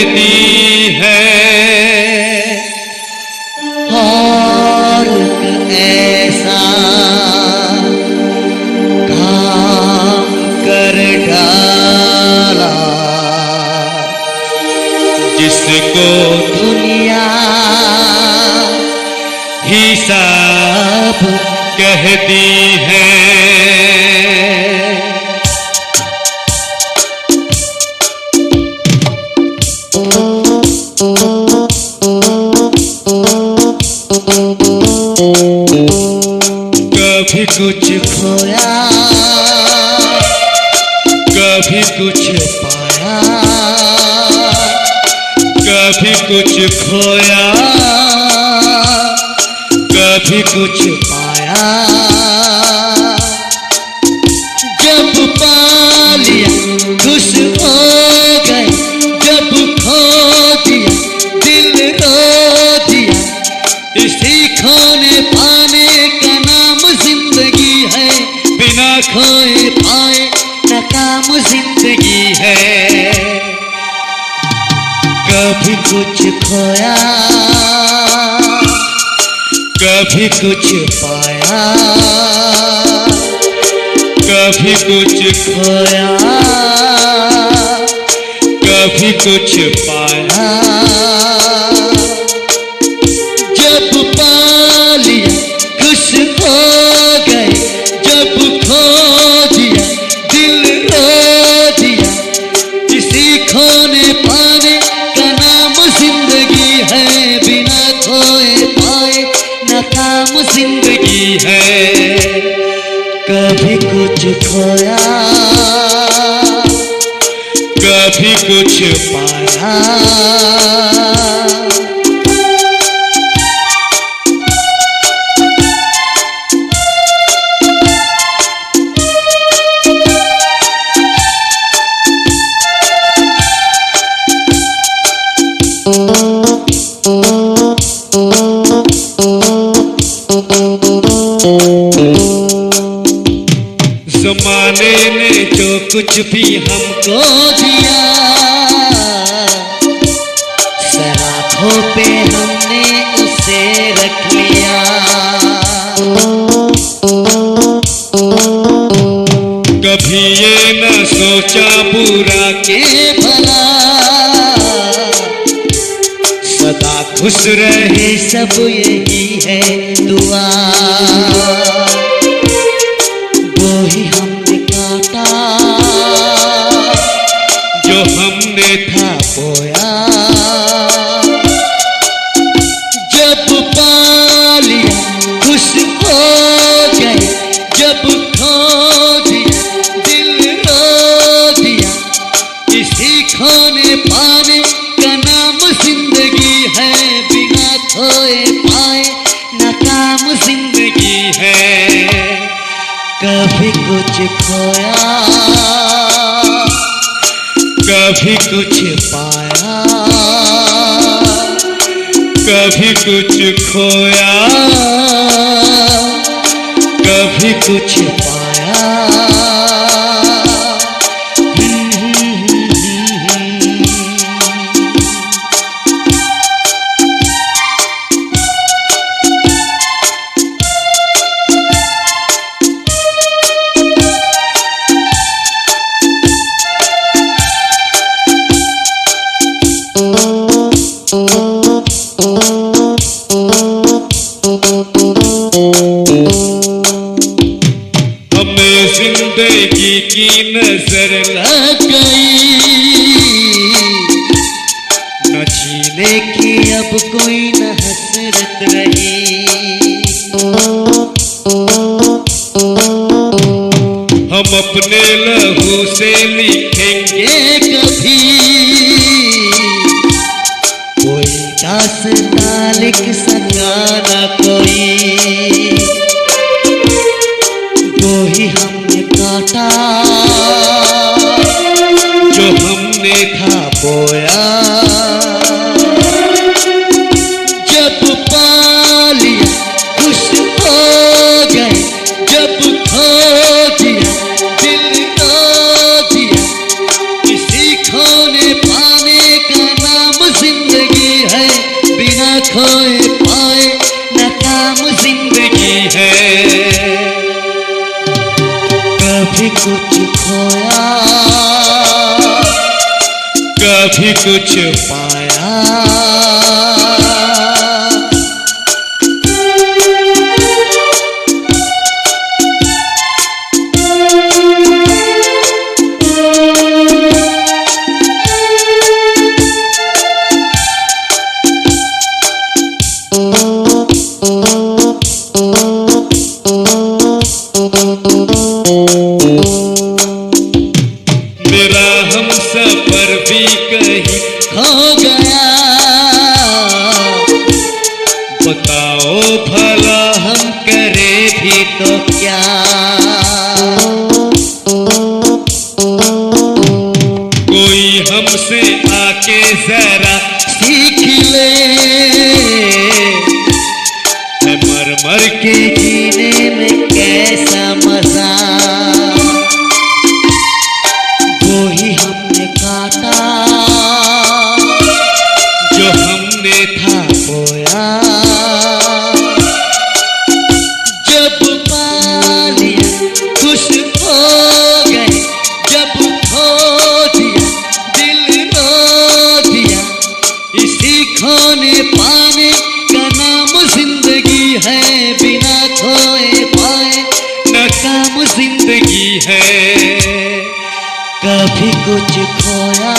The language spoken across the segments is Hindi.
दी है और ऐसा काम कर डाला जिसको दुनिया हिसाब कहती है। कभी कुछ खोया कभी कुछ पाया कभी कुछ खोया कभी कुछ पाया। जब पा लिया खुश हो गए, जब खो दिया दिल रो दिया। इसी खोने पाने का नाम जिंदगी है, बिना खोए पाए नाकाम जिंदगी है। कभी कुछ खोया कभी कुछ पाया कभी कुछ खोया कभी कुछ पाया। जब पा लिया खुश हो गए, जब खो दिया दिल रो दिया। इसी खोने पाने का नाम जिंदगी है, बिना खोए पाए नाकाम जिंदगी है। कभी कुछ खोया कभी कुछ पाया। ज़माने ने जो कुछ भी हमको दिया, सराखों पे हमने उसे रख लिया। कभी ये न सोचा बुरा के भला सदा खुश रहे, सब यही है दुआ। वो ही हमने काटा जो हमने था बोया। जब पा लिया खुश हो गए, जब खो दिया दिल रो दिया। इसी खोने पाने का नाम जिंदगी है, बिना खोए पाए नाकाम जिंदगी है। कभी कुछ खोया कभी कुछ पाया। कभी कुछ खोया कभी कुछ पाया। हमें जिंदगी की नजर लग गई, न जीने की अब कोई न हसरत रही। हम अपने लहू से लिखेंगे ये कभी कोई दास्तां लिख सका न कोई। वो ही हमने काटा जो हमने था बोया। जब पा लिया खुश हो गए, जब खो दिया दिल रो दिया। इसी खोने पाने का नाम कभी कुछ पाया। मेरा हम सफर भी कहीं खो गया, बताओ भला हम करे भी तो क्या। कोई हमसे आके जरा सीख ले है मर मर के जीने में कैसा मजा, वो ही हमने काटा जो हमने था बोया। जब पा लिया खुश हो गए, जब खो दिया दिल रो दिया। इसी खोने पाने का नाम जिंदगी है, बिना खोए पाए नाकाम जिंदगी है। कभी कुछ खोया,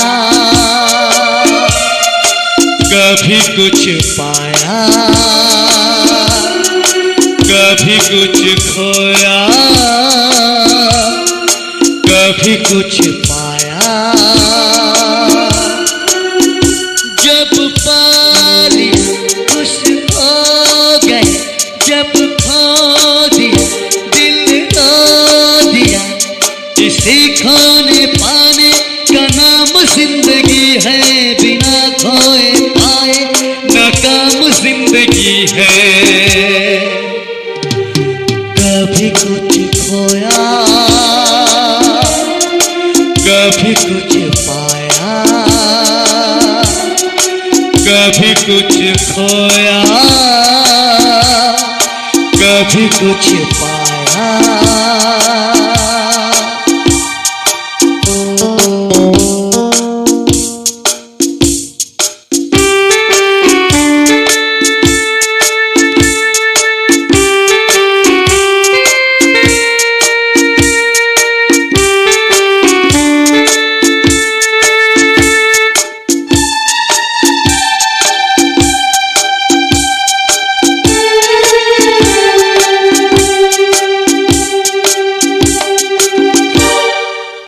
कभी कुछ पाया, कभी कुछ खोया, कभी कुछ पाया। जब पा लिया खुश हो गए, जब खो दिया दिल रो दिया। इसी खोने पाने का नाम जिंदगी है, बिना खोए पाए नाकाम जिंदगी है। कभी कुछ खोया, कभी कुछ पाया, कभी कुछ खोया, कभी कुछ पाया।